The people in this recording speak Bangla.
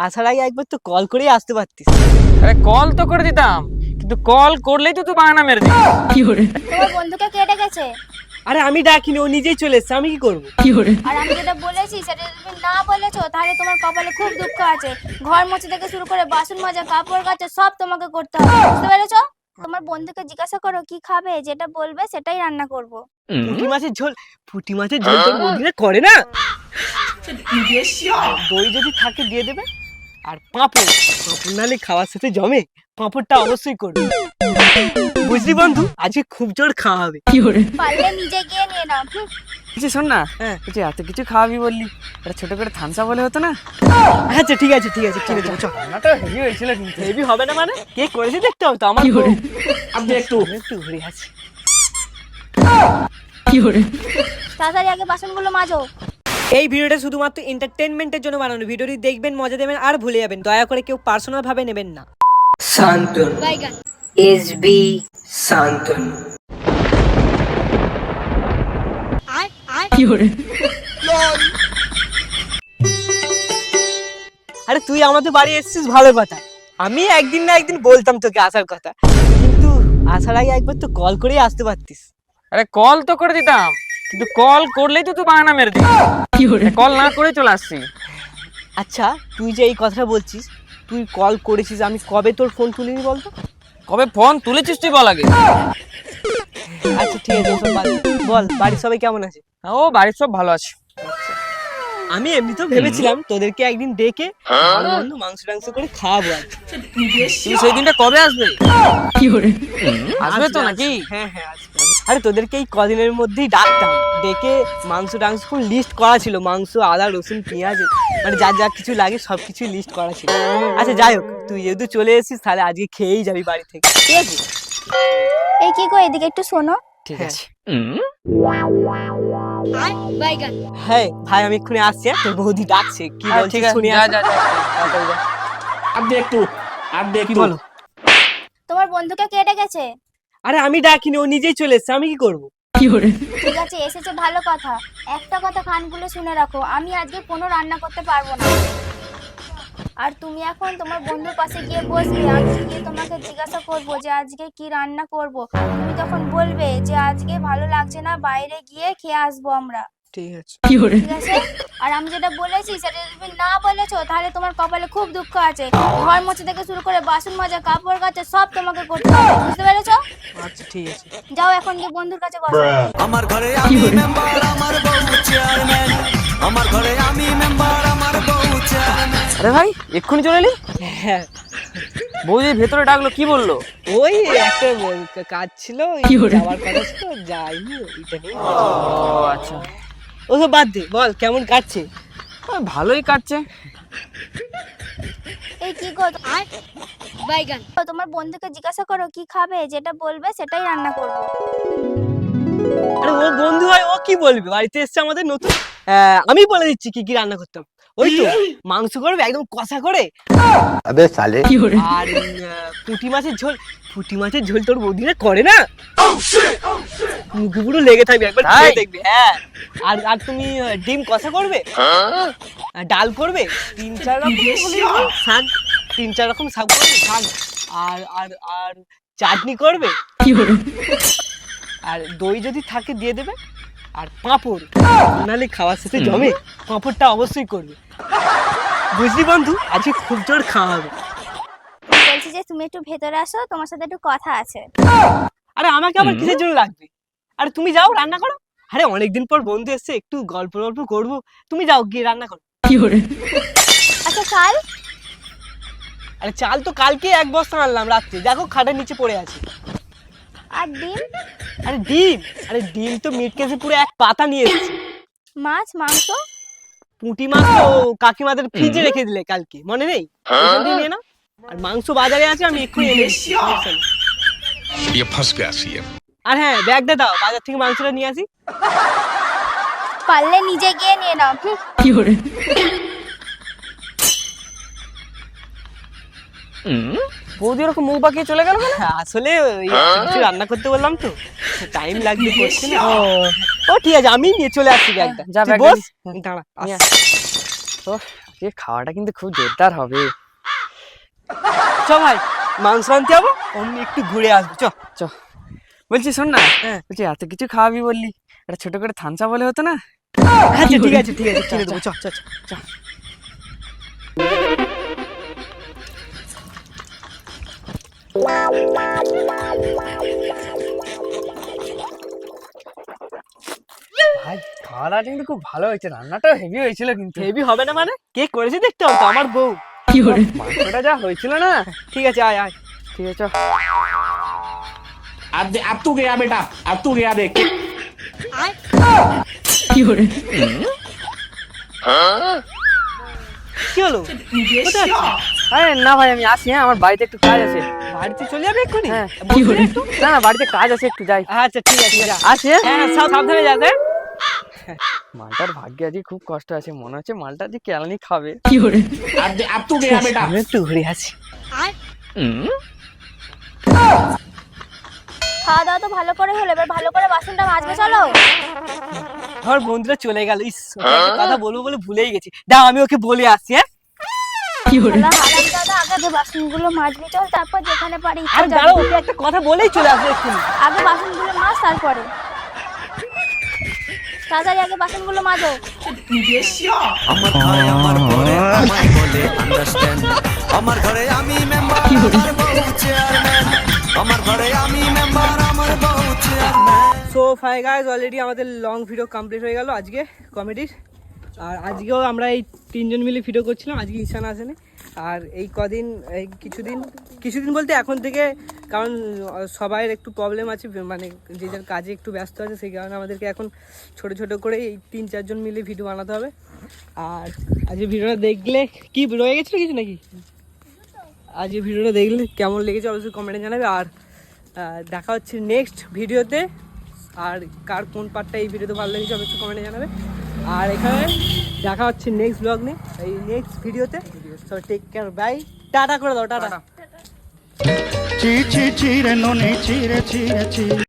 আসার আগে একবার তো কল করেই আসতে পারতিস। আরে কল তো করে দিতাম, কিন্তু কল করলেই তো তুই বাহানা মেরে দিস। তোমার বন্ধুকে কে ডেকেছে? আরে আমি ডাকিনি, ও নিজেই চলে এসছে, আমি কি করবো? আর আমি যেটা বলেছি সেটা তুমি না বলেছো, তাহলে তোমার কপালে খুব দুঃখ আছে। ঘর মোছা থেকে শুরু করে বাসন মাজা, কাপড় কাচা সব তোমাকে করতে হবে, বুঝতে পেরেছো? তোমার বন্ধুকে জিজ্ঞাসা করো কি খাবে, যেটা বলবে সেটাই রান্না করব। পুঁটি মাছের ঝোল, পুঁটি মাছের ঝোল তোর বৌদিরা করে না? দই যদি থাকে দিয়ে দেবে, আর পাঁপড়, পাঁপড় নালে খাওয়ার সাথে জমে, পাঁপড়টা অবশ্যই করবে। বুঝলি বন্ধু, আজকে খুব জোর খাওয়া হবে। পারলে নিজে গিয়ে নিয়ে নাও। কিছু শোন না, হ্যাঁ। তুই এত কিছু খাওয়াবি বললি, একটা ছোট করে থামসা বলে হতো না? আচ্ছা ঠিক আছে ঠিক আছে ঠিক আছে, চল। রান্নাটা হেভি হয়েছিল কিন্তু। হেভি হবে না মানে? কে করেছে দেখতে হবে তো, আমার বউ। আপনি একটু একটু ঘুরে আসি। তাড়াতাড়ি আগে বাসনগুলো মাজো। এই ভিডিওটা শুধুমাত্র এন্টারটেনমেন্টের জন্য বানানো। ভিডিওটি দেখবেন, মজা দেবেন আর ভুলে যাবেন। দয়া করে কেউ পার্সোনাল ভাবে নেবেন না। শান্তন, বাইগান। এসবি শান্তন। আরে তুই আমাদের বাড়ি এসেছিস ভালো কথা, আমি একদিন না একদিন বলতাম তোকে আসার কথা, কিন্তু আসার আগে একবার তো কল করেই আসতে পারতিস। আরে কল তো করে দিতাম, কিন্তু কল করলেই তো তুই বাহানা মেরে দিস। কল না করে চলে আসছি। আচ্ছা তুই যে এই কথাটা বলছিস, তুই কল করেছিস, আমি কবে তোর ফোন তুলিনি বলতো? কবে ফোন তুলেছিস তুই বল আগে। আচ্ছা ঠিক আছে, ওসব বাদ দে। বল বাড়ির সবাই কেমন আছে? ও বাড়ির সব ভালো আছে। আমি এমনিতেও ভেবেছিলাম তোদেরকে একদিন ডেকে ভালো মন্দ মাংস টাংস করে খাওয়াবো আর কি। কিন্তু সেই দিনটা কবে আসবে? আসবে তো নাকি? হ্যাঁ হ্যাঁ আসবে। আরে তোদেরকে এই কদিনের মধ্যেই ডাকতাম, ডেকে মাংস টাংস ফুল লিস্ট করা ছিল, মাংস, আদা, রসুন, পেঁয়াজ, মানে যা যা কিছু লাগে সব কিছু লিস্ট করা ছিল। আচ্ছা যাই হোক, তুই যেহেতু চলে এসেছিস তাহলে আজকে খেয়েই যাবি বাড়ি থেকে, ঠিক আছে? এই কি গো, এদিকে একটু শোনো। ঠিক আছে। বাইগান। হ্যাঁ ভাই, আমি এক্ষুনি আসছি। তোর বৌদি ডাকছে, কি হ্যাঁ, বলছিস ঠিক আছে, শুনি। যা যা যা, তাড়াতাড়ি যা। কি বলো? তোমার বন্ধুকে কে ডেকেছে? আরে আমি ডাকিনি, ও নিজেই চলে এসছে, আমি কি করবো? ঠিক আছে, এসেছে ভালো কথা। একটা কথা কান খুলে শুনে রাখো, আমি আজকে কোনো রান্না করতে পারবো না। আর তুমি এখন তোমার বন্ধুর পাশে গিয়ে বসবে, আমি গিয়ে তোমাকে জিজ্ঞাসা করবো যে আজকে কি রান্না করব। তুমি তখন বলবে যে আজকে ভালো লাগছে না, বাইরে গিয়ে খেয়ে আসবো আমরা, ঠিক আছে। ঠিক আছে? আর আমি যেটা বলেছি সেটা তুমি না বলেছো, তাহলে তোমার কপালে খুব দুঃখ আছে। ঘর মোছা থেকে শুরু করে বাসন মাজা, কাপড় কাচা সব তোমাকে করতে হবে, বুঝতে পেরেছো? আচ্ছা ঠিক আছে। যাও এখন গিয়ে বন্ধুর কাছে বসো। আমার ঘরে আমি মেম্বার, আমার বউ চেয়ারম্যান। আমার ঘরে আমি মেম্বার, আমার বউ চেয়ারম্যান। আরে ভাই এক্ষুনি চলে এলি? হ্যাঁ, বৌদি ভেতরে ডাকলো, কি বললো? ওই একটা কাজ ছিল, ওই যাওয়ার কথা ছিল, যাইনি, ওইটা নিয়ে। ও আচ্ছা। ওসব বাদ দে, বল কেমন কাটছে? ভালোই কাটছে। এই কি গো, বাইগান। তোমার বন্ধুকে জিজ্ঞাসা করো কি খাবে, যেটা বলবে সেটাই রান্না করব। আরে ও বন্ধু হয়, ও কি বলবে? বাড়িতে এসছে আমাদের নতুন, আমি বলে দিচ্ছি কি কি রান্না করতাম। ওই তো মাংস করবে একদম কষা করে, अबे साले আর পুঁটি মাছের ঝোল, পুঁটি মাছের ঝোল তোর বৌদিরা করে না, মুখে পুরো লেগে থাকবে, একবার খেয়ে তাই? দেখবে। হ্যাঁ, আর আর তুমি ডিম কষা করবে, আর ডাল করবে, তিন চার রকম শাক, তিন চার রকম শাক করবে, শাক, আর আর আর চাটনি করবে, আর দই যদি থাকে দিয়ে দেবে, আর পাঁপড় নালে খাওয়ার সাথে জমে, পাঁপড়টা অবশ্যই করবে। বুঝলি বন্ধু, আজকে খুব জোর খাওয়া হবে। বলছি যে তুমি একটু ভেতরে আসো, তোমার সাথে একটু কথা আছে। আরে আমাকে আবার কিসের জন্য লাগবে? আরে তুমি যাও রান্না করো। আরে অনেকদিন পর বন্ধু এসছে, একটু গল্প গল্প করবো, তুমি যাও গিয়ে রান্না করো। আচ্ছা কাল? আরে চাল তো কালকে এক বস্তা আনলাম রাত্রে, দেখো খাটের নিচে পড়ে আছে। আর ডিম? আরে ডিম, আরে ডিম তো মিট কেসে পুরো এক পাতা নিয়ে এসেছি। মাছ, মাংস? পুঁটি মাছ তো কাকিমাদের ফ্রিজে রেখে দিলে কালকে, মনে নেই? ওখান থেকে নিয়ে নাও। আর মাংস বাজারে আছে, আমি এক্ষুনি এনে দিচ্ছি, সমস্যা নেই। ये फंस गया सीएम। আর হ্যাঁ, ব্যাগটা দাও, বাজার থেকে মাংসটা নিয়ে আসি। পারলে নিজে গিয়ে নিয়ে নাও। বৌদি ওরকম মুখ বাঁকিয়ে চলে গেল কেন? আসলে ওই কিছু রান্না করতে বললাম তো, টাইম লাগবে, করছি না। ও ঠিক আছে, আমি নিয়ে চলে আসছি ব্যাগটা। যা, তুই ব্যাগটা বস, নিয়ে। দাঁড়া নিয়ে আসছি। আস। আজকে খাওয়াটা কিন্তু খুব জোরদার হবে। চ ভাই মাংস আনতে যাবো, অমনি একটু ঘুরে আসবো, চ। চ। বলছি শোন না, হ্যাঁ। বলছি এত কিছু খাওয়াবি বললি, একটা ছোট করে থানচা বলে হতো না? আচ্ছা ঠিক আছে কিনে দেবো, চ চ চ চ। ভাই খাওয়াটা কিন্তু খুব ভালো হয়েছে, রান্নাটাও হেভি হয়েছিল কিন্তু। হেভি হবে না মানে? কে করেছে দেখতে হবে তো, আমার বউ। মাংসটা যা হয়েছিল না। ঠিক আছে আয় আয়। ঠিক আছে চ। अब तू गया बेटा, अब तू गया देख। কি হলো? কোথায় আছিস? আরে না ভাই আমি আসি, হ্যাঁ আমার বাড়িতে একটু কাজ আছে। বাড়িতে চলে যাবে এক্ষুনি? হ্যাঁ। বসবি না একটু? না না বাড়িতে কাজ আছে, একটু যাই। আচ্ছা ঠিক আছে যা। আসি। হ্যাঁ সাবধানে যাবে। মালটার ভাগ্যে আজকে খুব কষ্ট আছে, মনে হচ্ছে মালটা আজকে কেলানি খাবে। अब तू गया बेटा। আমি একটু ঘুরে আসি। খাওয়া দাওয়া তো ভালো করে হলো, এবার ভালো করে বাসনটা মাজবে চলো। আমার বন্ধুরা চলে গেল, ইস ওকে একটা কথা বলবো বলে ভুলেই গেছি। দাও আমি ওকে বলে আসছি। হ্যাঁ হারাম দাদা, আগে বাসনগুলো মাজবি চল, তারপর যেখানে পারি আর দাঁড়াও, ওকে একটা কথা বলেই চলে আসবে এক্ষুনি। আগে বাসনগুলো মাজ, তারপরে তাড়াতাড়ি আগে বাসনগুলো মাজো। আমার ঘরে আমার ঘরে আমায় বলে আন্ডারস্ট্যান্ড, আমার ঘরে আমি মেম্বার আমার বউ চেয়ারম্যান, আমার ঘরে আমি মেম্বার আমার বউ চেয়ারম্যান। সো ফাই গাইস, অলরেডি আমাদের লং ভিডিও কমপ্লিট হয়ে গেল আজকে কমেডির। আর আজকেও আমরা এই তিনজন মিলে ভিডিও করছিলাম, আজকে ঈশান আসেনি। আর এই কদিন এই কিছুদিন বলতে এখন থেকে, কারণ সবাইয়ের একটু প্রবলেম আছে, মানে যে যার কাজে একটু ব্যস্ত আছে, সেই কারণে আমাদেরকে এখন ছোট ছোট করে এই 3-4 জন মিলে ভিডিও বানাতে হবে। আর আজকে ভিডিওটা দেখলে কি রয়ে গেছিলো কিছু নাকি? আজকে ভিডিওটা দেখলে কেমন লেগেছে অবশ্যই কমেন্টে জানাবে। আর দেখা হচ্ছে নেক্সট ভিডিওতে। আর কার কোন পার্টটা এই ভিডিওতে ভালো লেগেছে অবশ্যই কমেন্টে জানাবে। আর এখানে দেখা হচ্ছে নেক্সট ব্লগ নিয়ে, এই নেক্সট ভিডিওতে। So take care, bye, tata করে দাও, টাটা। চি চি চিরে ননি চিরে চিরে চি